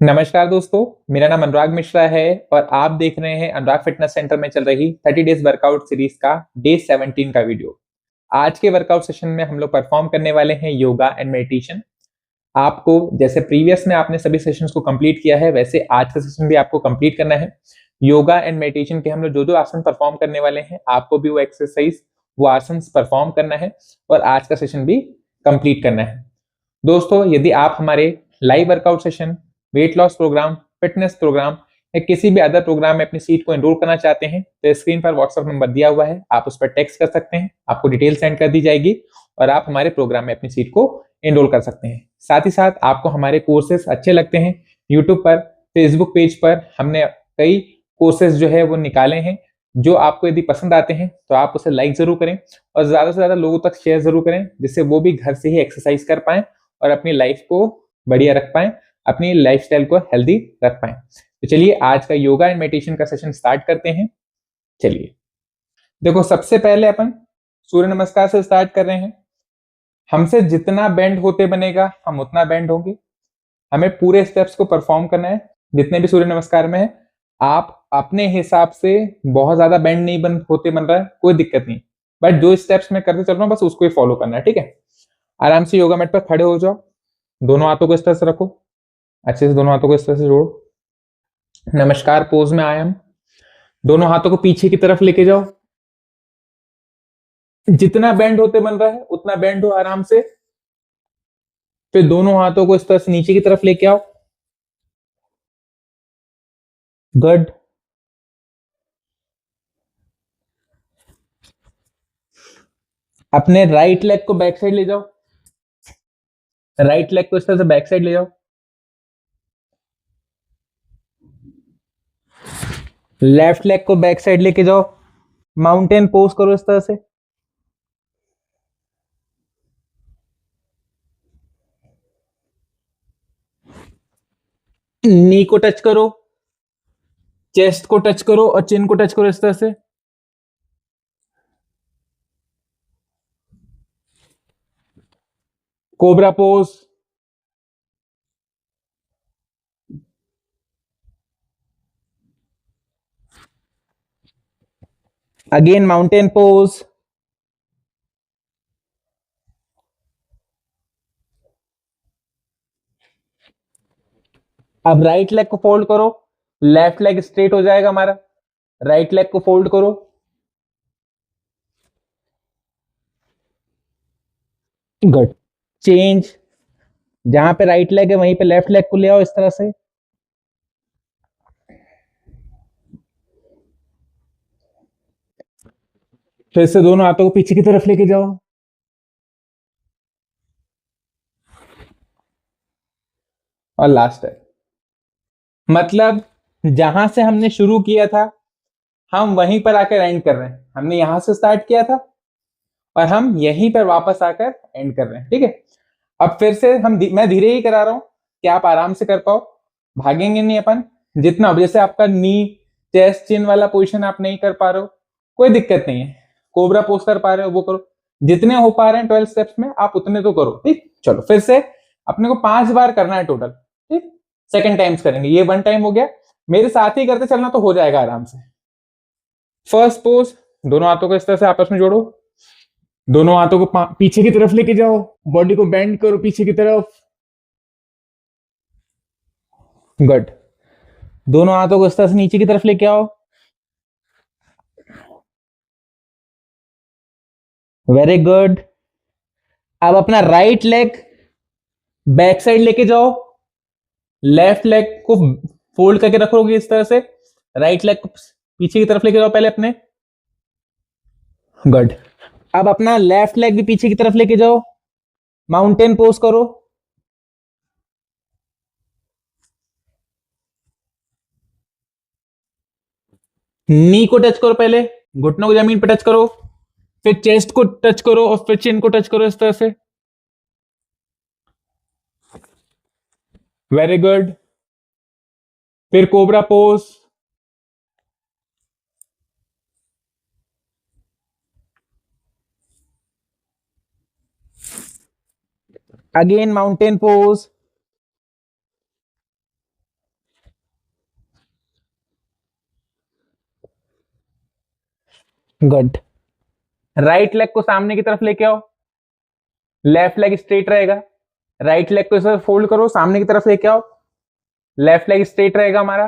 नमस्कार दोस्तों, मेरा नाम अनुराग मिश्रा है और आप देख रहे हैं अनुराग फिटनेस सेंटर में चल रही 30 डेज वर्कआउट सीरीज का डे 17 का वीडियो। आज के वर्कआउट सेशन में हम लोग परफॉर्म करने वाले हैं योगा एंड मेडिटेशन। आपको जैसे प्रीवियस में आपने सभी सेशंस को कंप्लीट किया है, वैसे आज का सेशन भी आपको कंप्लीट करना है। योगा एंड मेडिटेशन के हम लोग जो जो आसन परफॉर्म करने वाले हैं, आपको भी वो एक्सरसाइज, वो आसन परफॉर्म करना है और आज का सेशन भी कंप्लीट करना है। दोस्तों, यदि आप हमारे live workout session, weight loss programme, fitness programme या किसी भी अदर प्रोग्राम में अपनी सीट को एनरोल करना चाहते हैं तो स्क्रीन पर व्हाट्सएप नंबर दिया हुआ है, आप उस पर टेक्स्ट कर सकते हैं, आपको डिटेल सेंड कर दी जाएगी और आप हमारे प्रोग्राम में अपनी सीट को एनरोल कर सकते हैं। साथ ही साथ आपको हमारे कोर्सेज अच्छे लगते हैं, यूट्यूब पर, फेसबुक पेज पर हमने कई कोर्सेज जो है वो निकाले हैं। जो आपको यदि पसंद आते हैं तो आप उसे लाइक जरूर करें और ज्यादा से ज्यादा लोगों तक शेयर जरूर करें, जिससे वो भी घर से ही एक्सरसाइज कर पाए और अपनी लाइफ को बढ़िया रख पाए, अपनी लाइफस्टाइल को हेल्दी रख पाए। तो चलिए आज का योगा एंड मेडिटेशन का सेशन स्टार्ट करते हैं। चलिए देखो, सबसे पहले अपन सूर्य नमस्कार से स्टार्ट कर रहे हैं। हमसे जितना बेंड होते बनेगा हम उतना बेंड होंगे। हमें पूरे स्टेप्स को परफॉर्म करना है जितने भी सूर्य नमस्कार में है। आप अपने हिसाब से बहुत ज्यादा बेंड नहीं होते बन रहा है, कोई दिक्कत नहीं, बट जो स्टेप्स मैं करते चल रहा हूँ बस उसको ही फॉलो करना है, ठीक है। आराम से योगा मैट पर खड़े हो जाओ, दोनों हाथों को इस तरह से रखो, अच्छे से दोनों हाथों को इस तरह से जोड़ो। नमस्कार पोज में आए हम। दोनों हाथों को पीछे की तरफ लेके जाओ, जितना बेंड होते बन रहा है उतना बेंड हो आराम से। फिर दोनों हाथों को इस तरह से नीचे की तरफ लेके आओ। गुड। अपने राइट लेग को बैक साइड ले जाओ, राइट लेग को इस तरह से बैक साइड ले जाओ। लेफ्ट लेग को बैक साइड लेके जाओ। माउंटेन पोज करो इस तरह से। नी को टच करो, चेस्ट को टच करो और चिन को टच करो इस तरह से। Cobra pose. Again mountain pose. अब राइट लेग को फोल्ड करो, लेफ्ट लेग स्ट्रेट हो जाएगा हमारा। राइट लेग को फोल्ड करो। गुड। चेंज, जहां पे राइट लेग है वहीं पे लेफ्ट लेग को ले आओ इस तरह से। फिर से दोनों हाथों को पीछे की तरफ लेके जाओ। और लास्ट है, मतलब जहां से हमने शुरू किया था हम वहीं पर आकर एंड कर रहे हैं। हमने यहां से स्टार्ट किया था और हम यहीं पर वापस आकर एंड कर रहे हैं, ठीक है। अब फिर से मैं धीरे ही करा रहा हूं कि आप आराम से कर पाओ, भागेंगे नहीं अपन। जितना जैसे आपका नी, चेस्ट, चिन वाला पोजीशन आप नहीं कर पा रहे हो, कोई दिक्कत नहीं है। कोबरा पोज कर पा रहे हो वो करो, जितने हो पा रहे हैं 12 स्टेप्स में आप उतने तो करो, ठीक। चलो फिर से अपने को 5 बार करना है टोटल, ठीक। सेकंड टाइम्स करेंगे, ये 1 टाइम हो गया। मेरे साथ ही करते चलना तो हो जाएगा आराम से। फर्स्ट पोज, दोनों हाथों को इस तरह से आपस में जोड़ो, दोनों हाथों को पीछे की तरफ लेके जाओ, बॉडी को बेंड करो पीछे की तरफ। गुड। दोनों हाथों को इस तरह से नीचे की तरफ लेके आओ। Very good. अब अपना राइट लेग बैक साइड लेके जाओ, लेफ्ट लेग को फोल्ड करके रखोगे इस तरह से। राइट लेग को पीछे की तरफ लेके जाओ पहले अपने। गुड। अब अपना लेफ्ट लेग भी पीछे की तरफ लेके जाओ, माउंटेन पोज करो। नी को टच करो पहले, घुटनों को जमीन पर टच करो, फिर चेस्ट को टच करो और फिर चिन को टच करो इस तरह से। Very good. फिर cobra pose. Again mountain pose. Good. Right leg को सामने की तरफ लेके आओ, लेफ्ट लेग स्ट्रेट रहेगा। राइट लेग को इसे फोल्ड करो, सामने की तरफ लेके आओ, लेफ्ट लेग स्ट्रेट रहेगा हमारा।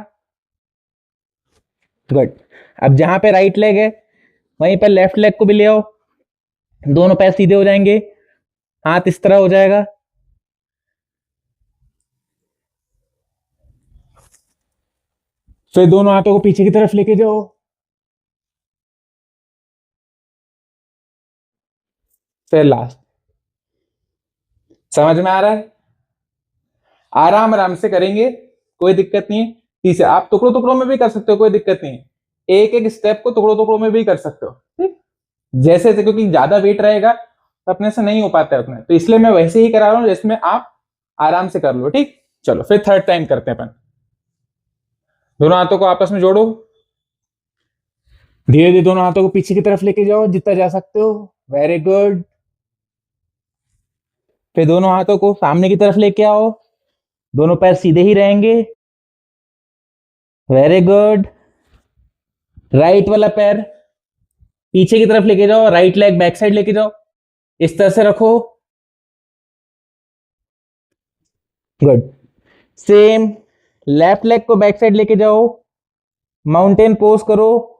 गुड। अब जहां पे राइट लेग है वहीं पर लेफ्ट लेग को भी ले आओ, दोनों पैर सीधे हो जाएंगे, हाथ इस तरह हो जाएगा। फिर दोनों हाथों को पीछे की तरफ लेके जाओ, फिर लास्ट। समझ में आ रहा है? आराम आराम से करेंगे, कोई दिक्कत नहीं है। तीसरे आप टुकड़ों टुकड़ों में भी कर सकते हो, कोई दिक्कत नहीं है। एक एक स्टेप को टुकड़ों टुकड़ों में भी कर सकते हो, ठीक? जैसे जैसे, क्योंकि ज्यादा वेट रहेगा तो अपने से नहीं हो पाता है उतना, तो इसलिए मैं वैसे ही करा रहा हूं जिसमें आप आराम से कर लो, ठीक? चलो फिर थर्ड टाइम करते हैं अपन। दोनों हाथों को आपस में जोड़ो, धीरे धीरे दोनों हाथों को पीछे की तरफ लेके जाओ जितना जा सकते हो। Very good. फिर दोनों हाथों को सामने की तरफ लेके आओ, दोनों पैर सीधे ही रहेंगे। Very good. राइट वाला पैर पीछे की तरफ लेके जाओ, राइट लेग बैक साइड लेके जाओ, इस तरह से रखो। गुड। सेम लेफ्ट लेग को बैक साइड लेके जाओ, माउंटेन पोज करो।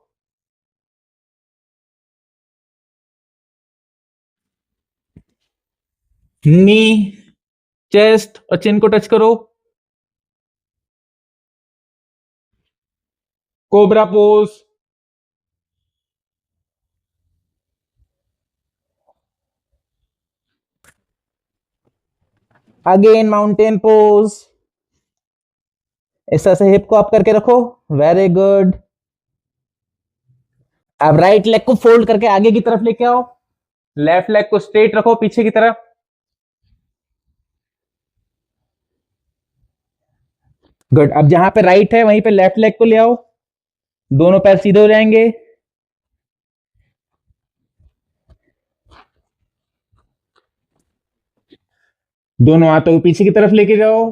नी, चेस्ट और चिन को टच करो। Cobra pose. Again mountain pose. इस तरह से हिप को अप करके रखो। Very good. अब राइट लेग को फोल्ड करके आगे की तरफ लेके आओ, लेफ्ट लेग को स्ट्रेट रखो पीछे की तरफ। गुड। अब जहां पे राइट है वहीं पे लेफ्ट लेग को ले आओ, दोनों पैर सीधे हो जाएंगे। दोनों हाथों को पीछे की तरफ लेके जाओ।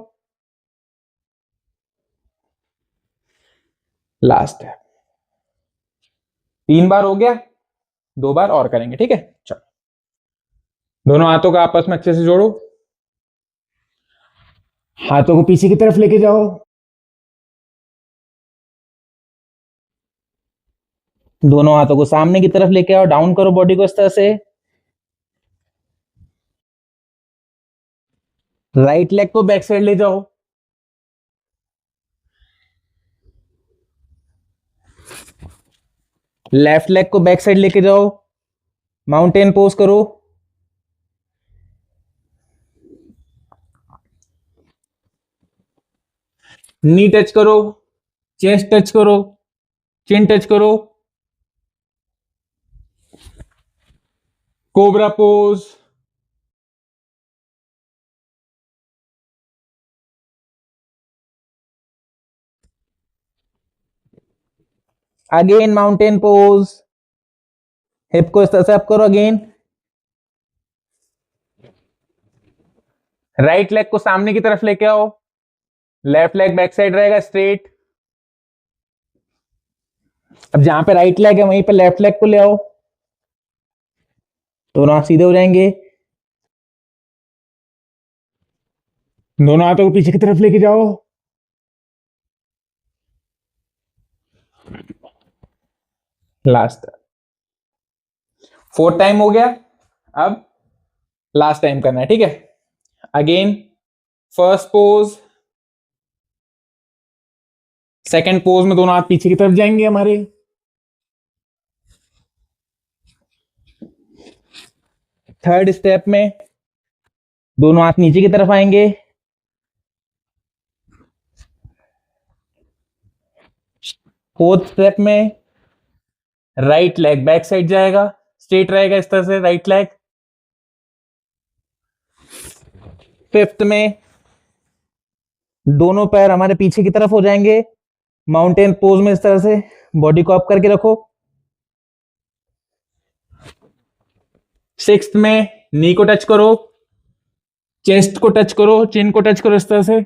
लास्ट है। 3 बार हो गया, 2 बार और करेंगे, ठीक है? चलो दोनों हाथों को आपस में अच्छे से जोड़ो, हाथों को पीछे की तरफ लेके जाओ, दोनों हाथों को सामने की तरफ लेके आओ, डाउन करो बॉडी को इस तरह से। राइट लेग को बैक साइड ले जाओ, लेफ्ट लेग को बैक साइड लेके जाओ, माउंटेन पोज करो। नी टच करो, चेस्ट टच करो, चिन टच करो। Cobra pose. Again mountain pose. Hip को इस तरह से अप करो अगेन। राइट लेग को सामने की तरफ लेके आओ, लेफ्ट लेग बैक साइड रहेगा स्ट्रेट। अब जहां पे राइट लेग है वहीं पे लेफ्ट लेग को ले आओ, दोनों हाथ सीधे हो जाएंगे। दोनों हाथों को पीछे की तरफ लेके जाओ। लास्ट। 4 टाइम हो गया, अब लास्ट टाइम करना है, ठीक है? Again first pose, second pose में दोनों हाथ पीछे की तरफ जाएंगे हमारे। थर्ड स्टेप में दोनों हाथ नीचे की तरफ आएंगे। फोर्थ स्टेप में राइट लेग बैक साइड जाएगा, स्ट्रेट रहेगा इस तरह से राइट लेग। फिफ्थ में दोनों पैर हमारे पीछे की तरफ हो जाएंगे, माउंटेन पोज में इस तरह से बॉडी को अप करके रखो। सिक्स्थ में नी को टच करो, चेस्ट को टच करो, चिन को टच करो इस तरह से।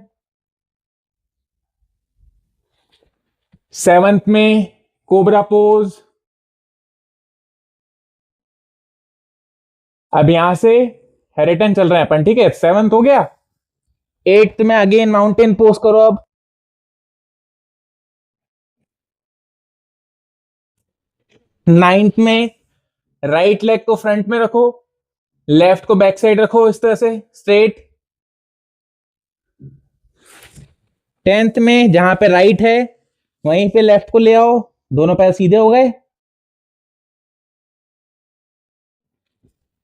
सेवंथ में कोबरा पोज। अब यहां से रिटर्न चल रहे हैं अपन, ठीक है, 7th हो गया। 8th में अगेन माउंटेन पोज करो। अब 9th में राइट लेग को फ्रंट में रखो, लेफ्ट को बैक साइड रखो इस तरह से स्ट्रेट। 10th में जहां पे राइट है वहीं पे लेफ्ट को ले आओ, दोनों पैर सीधे हो गए।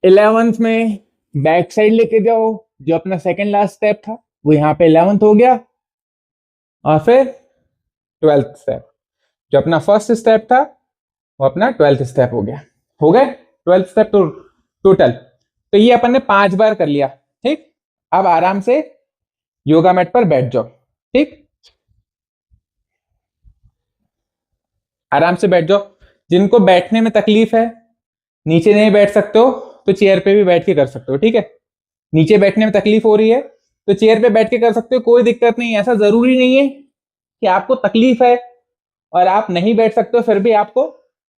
11th में बैक साइड लेके जाओ, जो अपना सेकंड लास्ट स्टेप था वो यहाँ पे 11th हो गया। और फिर 12th स्टेप, जो अपना फर्स्ट स्टेप था वो अपना 12th स्टेप हो गया। हो गए 12th स्टेप तो टोटल। तो ये अपन ने 5 बार कर लिया, ठीक। अब आराम से योगा मैट पर बैठ जाओ, ठीक। आराम से बैठ जाओ। जिनको बैठने में तकलीफ है, नीचे नहीं बैठ सकते हो तो चेयर पे भी बैठ के कर सकते हो, ठीक है। नीचे बैठने में तकलीफ हो रही है तो चेयर पे बैठ के कर सकते हो, कोई दिक्कत नहीं है। ऐसा जरूरी नहीं है कि आपको तकलीफ है और आप नहीं बैठ सकते हो फिर भी आपको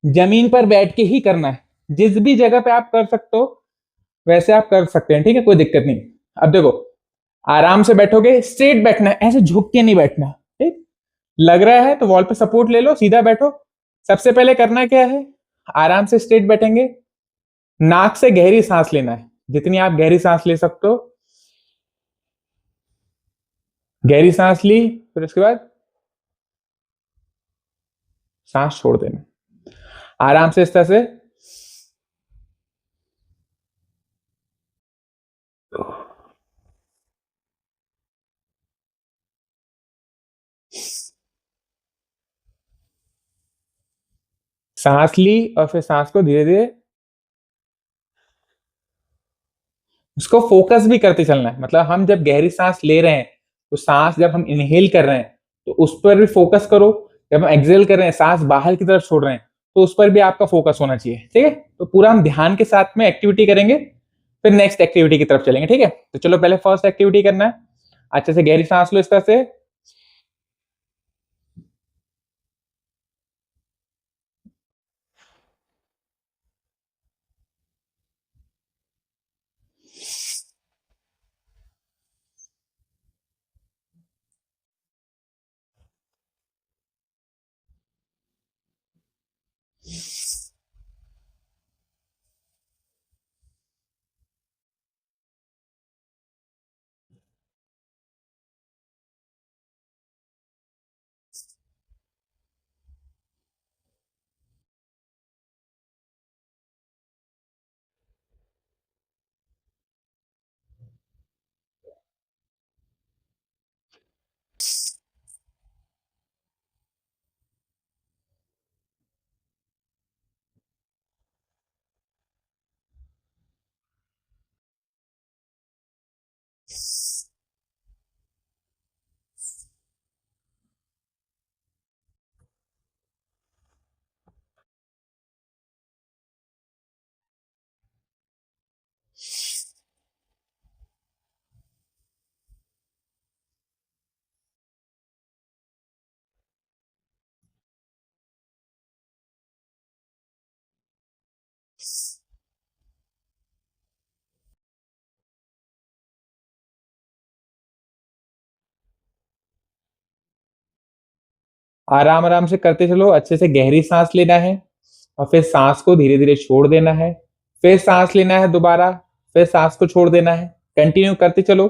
जमीन पर बैठ के ही करना है। जिस भी जगह पे आप कर सकते हो वैसे आप कर सकते हैं, ठीक है, कोई दिक्कत नहीं। अब देखो, आराम से बैठोगे, स्ट्रेट बैठना है, ऐसे झुक के नहीं बैठना, ठीक। लग रहा है तो वॉल पे सपोर्ट ले लो, सीधा बैठो। सबसे पहले करना क्या है, आराम से स्ट्रेट बैठेंगे, नाक से गहरी सांस लेना है, जितनी आप गहरी सांस ले सकते हो। गहरी सांस ली, फिर उसके बाद सांस छोड़ देना आराम से इस तरह से। सांस ली और फिर सांस को धीरे धीरे उसको फोकस भी करते चलना है। मतलब हम जब गहरी सांस ले रहे हैं तो सांस जब हम इनहेल कर रहे हैं तो उस पर भी फोकस करो। जब हम एक्सहेल कर रहे हैं, सांस बाहर की तरफ छोड़ रहे हैं, तो उस पर भी आपका फोकस होना चाहिए, ठीक है। तो पूरा हम ध्यान के साथ में एक्टिविटी करेंगे, फिर नेक्स्ट एक्टिविटी की तरफ चलेंगे, ठीक है। तो चलो पहले फर्स्ट एक्टिविटी करना है। अच्छे से गहरी सांस लो इस तरह से। आराम आराम से करते चलो, अच्छे से गहरी सांस लेना है और फिर सांस को धीरे धीरे छोड़ देना है, फिर सांस लेना है दोबारा, फिर सांस को छोड़ देना है। कंटिन्यू करते चलो।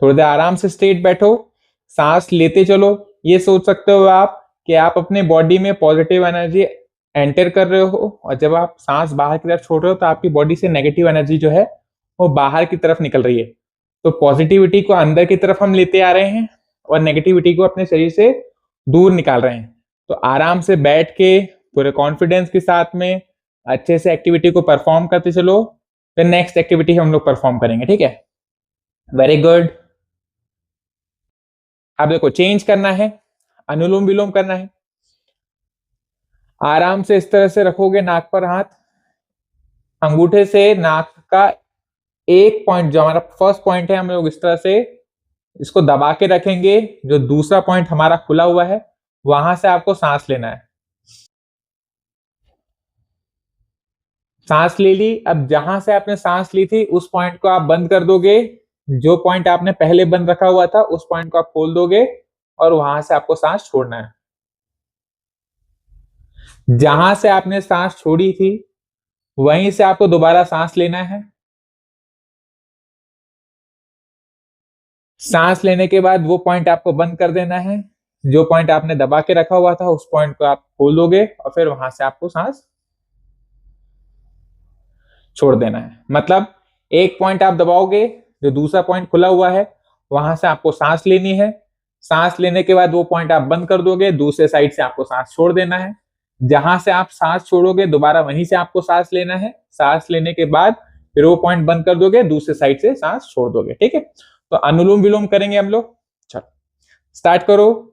थोड़ी देर आराम से स्ट्रेट बैठो, सांस लेते चलो। ये सोच सकते हो आप कि आप अपने बॉडी में पॉजिटिव एनर्जी एंटर कर रहे हो, और जब आप सांस बाहर की तरफ छोड़ रहे हो तो आपकी बॉडी से नेगेटिव एनर्जी जो है वो बाहर की तरफ निकल रही है। तो पॉजिटिविटी को अंदर की तरफ हम लेते आ रहे हैं और नेगेटिविटी को अपने शरीर से दूर निकाल रहे हैं। तो आराम से बैठ के पूरे कॉन्फिडेंस के साथ में अच्छे से एक्टिविटी को परफॉर्म करते चलो। फिर नेक्स्ट एक्टिविटी हम लोग परफॉर्म करेंगे, ठीक है। Very good. अब देखो, चेंज करना है, अनुलोम विलोम करना है। आराम से इस तरह से रखोगे नाक पर हाथ, अंगूठे से नाक का एक पॉइंट, जो हमारा फर्स्ट पॉइंट है, हम लोग इस तरह से इसको दबा के रखेंगे। जो दूसरा पॉइंट हमारा खुला हुआ है वहां से आपको सांस लेना है। सांस ले ली। अब जहां से आपने सांस ली थी उस पॉइंट को आप बंद कर दोगे। जो पॉइंट आपने पहले बंद रखा हुआ था उस पॉइंट को आप खोल दोगे और वहां से आपको सांस छोड़ना है। जहां से आपने सांस छोड़ी थी वहीं से आपको दोबारा सांस लेना है। सांस लेने के बाद वो पॉइंट आपको बंद कर देना है। जो पॉइंट आपने दबा के रखा हुआ था उस पॉइंट को आप खोल दोगे और फिर वहां से आपको सांस छोड़ देना है। मतलब एक पॉइंट आप दबाओगे, जो दूसरा पॉइंट खुला हुआ है वहां से आपको सांस लेनी है। सांस लेने के बाद वो पॉइंट आप बंद कर दोगे, दूसरे साइड से आपको सांस छोड़ देना है। जहां से आप सांस छोड़ोगे दोबारा वहीं से आपको सांस लेना है। सांस लेने के बाद फिर वो पॉइंट बंद कर दोगे, दूसरे साइड से सांस छोड़ दोगे। ठीक है, तो अनुलोम विलोम करेंगे हम लोग। चलो स्टार्ट करो।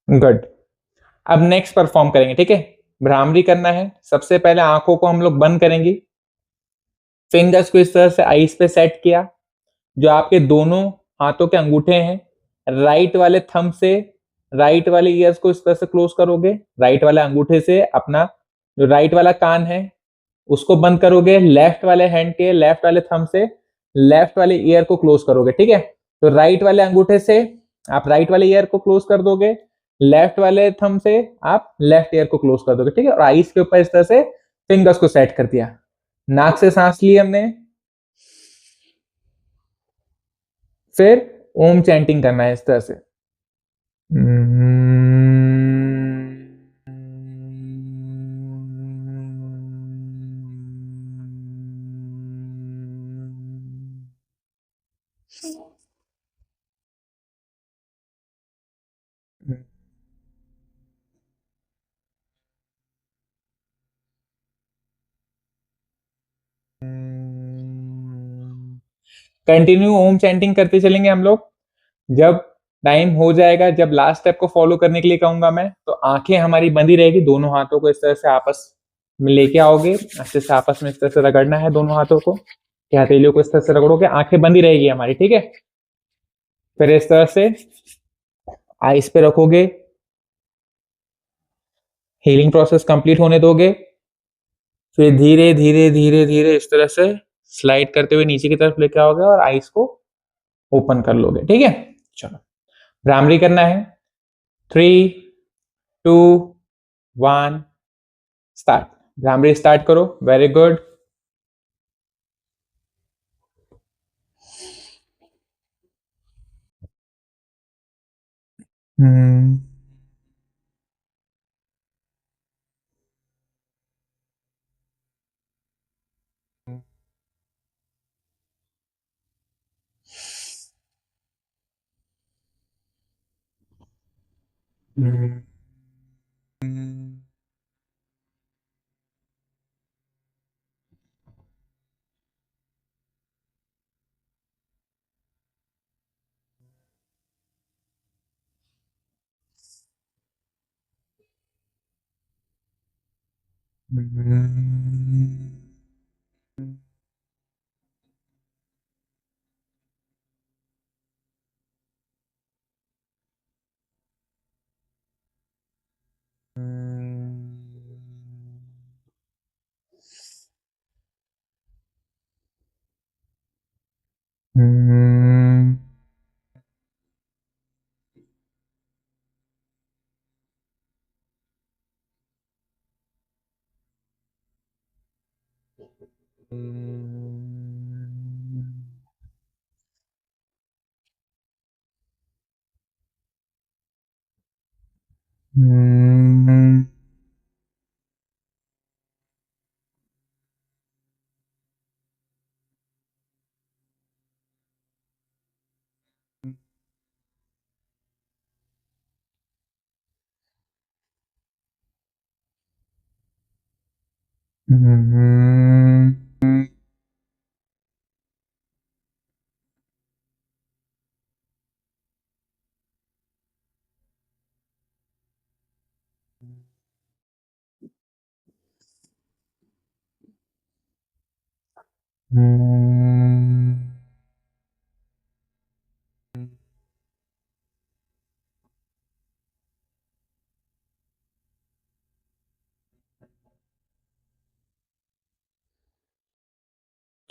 गुड। अब नेक्स्ट परफॉर्म करेंगे। ठीक है, भ्रामरी करना है। सबसे पहले आंखों को हम लोग बंद करेंगे, फिंगर्स को इस तरह से आईज पे सेट किया। जो आपके दोनों हाथों के अंगूठे हैं, राइट वाले थंब से राइट वाले ईयर्स को इस तरह से क्लोज करोगे। राइट वाले अंगूठे से अपना जो राइट वाला कान है उसको बंद करोगे। लेफ्ट वाले हैंड के लेफ्ट वाले थंब से लेफ्ट वाले ईयर को क्लोज करोगे। ठीक है, तो राइट वाले अंगूठे से आप राइट वाले ईयर को क्लोज कर दोगे, लेफ्ट वाले थंब से आप लेफ्ट ईयर को क्लोज कर दोगे। ठीक है, और आईज के ऊपर इस तरह से फिंगर्स को सेट कर दिया। नाक से सांस ली हमने, फिर ओम चैंटिंग करना है इस तरह से। कंटिन्यू ओम चैंटिंग करते चलेंगे हम लोग। जब टाइम हो जाएगा, जब लास्ट स्टेप को फॉलो करने के लिए कहूंगा मैं, तो आंखें हमारी बंदी रहेगी। दोनों हाथों को इस तरह से आपस में लेके आओगे, अच्छे से आपस में इस तरह से रगड़ना है दोनों हाथों को। कि हथेलियों को इस तरह से रगड़ोगे, आंखें बंदी रहेगी हमारी। ठीक है, फिर इस तरह से आइस पे रखोगे, हीलिंग प्रोसेस कंप्लीट होने दोगे। फिर धीरे धीरे धीरे धीरे इस तरह से स्लाइड करते हुए नीचे की तरफ लेके आओगे और आइस को ओपन कर लोगे। ठीक है, चलो भ्रामरी करना है। 3, 2, 1 स्टार्ट। भ्रामरी स्टार्ट करो। Very good. हम्म।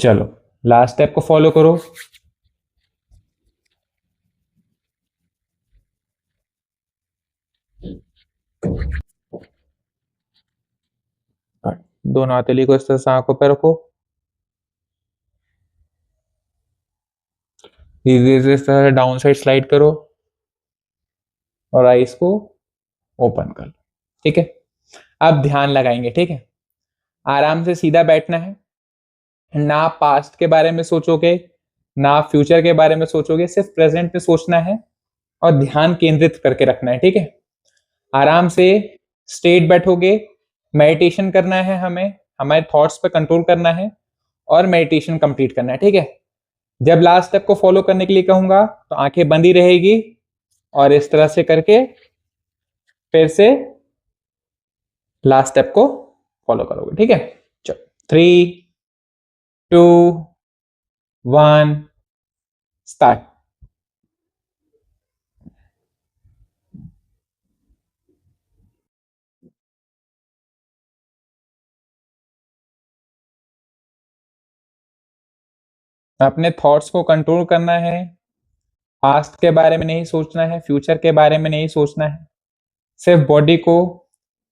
चलो, लास्ट स्टेप को फॉलो करो। दोनों हथेली को इस तरह से आंखों पे रखो। धीरे धीरे इस तरह से डाउन साइड स्लाइड करो और आईज को ओपन कर लो। ठीक है, अब ध्यान लगाएंगे। ठीक है, आराम से सीधा बैठना है। ना पास्ट के बारे में सोचोगे, ना फ्यूचर के बारे में सोचोगे, सिर्फ प्रेजेंट पे सोचना है और ध्यान केंद्रित करके रखना है। ठीक है, आराम से स्ट्रेट बैठोगे। मेडिटेशन करना है, हमें हमारे थॉट्स पे कंट्रोल करना है और मेडिटेशन कंप्लीट करना है। ठीक है, जब लास्ट स्टेप को फॉलो करने के लिए कहूंगा तो आंखें बंदी रहेगी और इस तरह से करके फिर से लास्ट स्टेप को फॉलो करोगे। ठीक है, चलो 3, 2, 1, स्टार्ट। अपने थॉट्स को कंट्रोल करना है। पास्ट के बारे में नहीं सोचना है, फ्यूचर के बारे में नहीं सोचना है। सिर्फ बॉडी को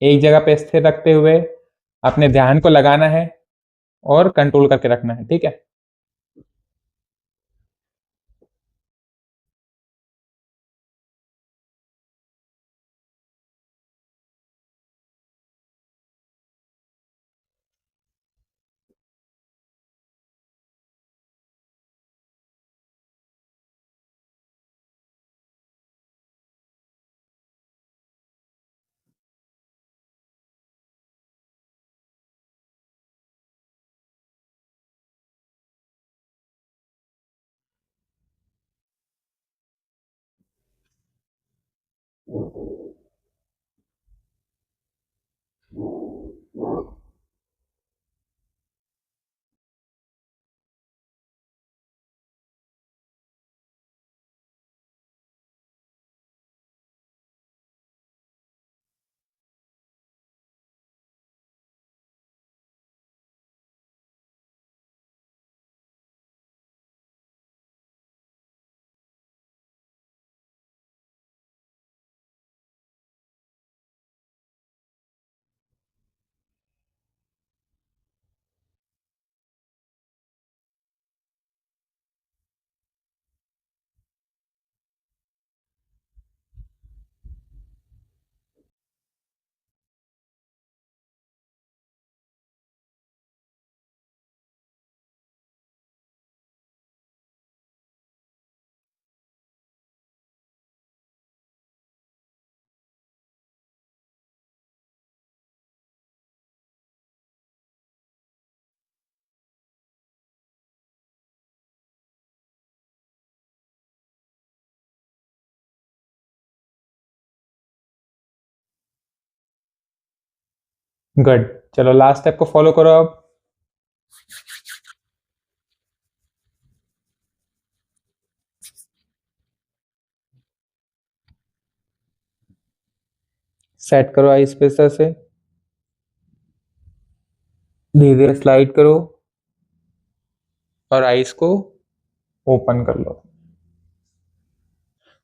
एक जगह पे स्थिर रखते हुए अपने ध्यान को लगाना है और कंट्रोल करके रखना है। ठीक है, गुड। चलो लास्ट स्टेप को फॉलो करो अब। सेट करो आईज पे इस तरह से, धीरे धीरे स्लाइड करो और आईज को ओपन कर लो।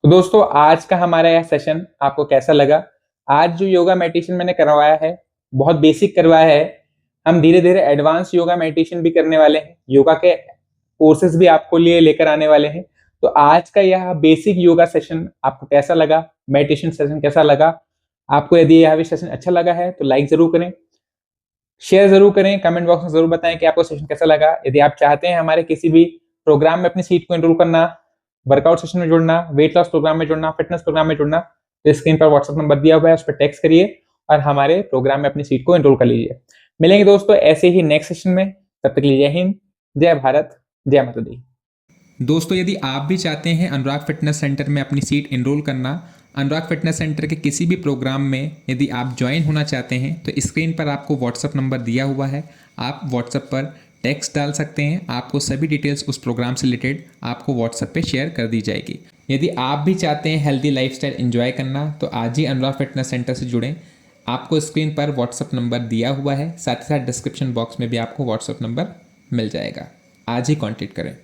तो दोस्तों आज का हमारा यह सेशन आपको कैसा लगा? आज जो योगा मेडिटेशन मैंने करवाया है बहुत बेसिक करवाया है, हम धीरे धीरे एडवांस योगा मेडिटेशन भी करने वाले हैं, योगा के कोर्सेज भी आपको लिए लेकर आने वाले हैं। तो आज का यह बेसिक योगा सेशन आपको कैसा लगा, मेडिटेशन सेशन कैसा लगा? आपको यदि यह सेशन अच्छा लगा है तो लाइक जरूर करें, शेयर जरूर करें, कमेंट बॉक्स में जरूर बताएं कि आपको सेशन कैसा लगा। यदि आप चाहते हैं हमारे किसी भी प्रोग्राम में अपनी सीट को एनरोल करना, वर्कआउट सेशन में जुड़ना, वेट लॉस प्रोग्राम में जुड़ना, फिटनेस प्रोग्राम में जुड़ना, तो स्क्रीन पर व्हाट्सएप नंबर दिया हुआ है, उस पर टेक्स्ट करिए और हमारे प्रोग्राम में अपनी सीट को एनरोल कर लीजिए। मिलेंगे दोस्तों ऐसे ही नेक्स्ट सेशन में, तब तक के लिए जय हिंद, जय भारत, जय माता दी। दोस्तों यदि आप भी चाहते हैं अनुराग फिटनेस सेंटर में अपनी सीट एनरोल करना, अनुराग फिटनेस सेंटर के किसी भी प्रोग्राम में यदि आप ज्वाइन होना चाहते हैं तो स्क्रीन पर आपको व्हाट्सएप नंबर दिया हुआ है, आप व्हाट्सएप पर टेक्स्ट डाल सकते हैं, आपको सभी डिटेल्स उस प्रोग्राम से रिलेटेड आपको व्हाट्सएप पे शेयर कर दी जाएगी। यदि आप भी चाहते हैं हेल्दी लाइफस्टाइल एंजॉय करना तो आज ही अनुराग फिटनेस सेंटर से जुड़ें, आपको स्क्रीन पर व्हाट्सएप नंबर दिया हुआ है, साथ ही साथ डिस्क्रिप्शन बॉक्स में भी आपको व्हाट्सएप नंबर मिल जाएगा। आज ही कॉन्टेक्ट करें।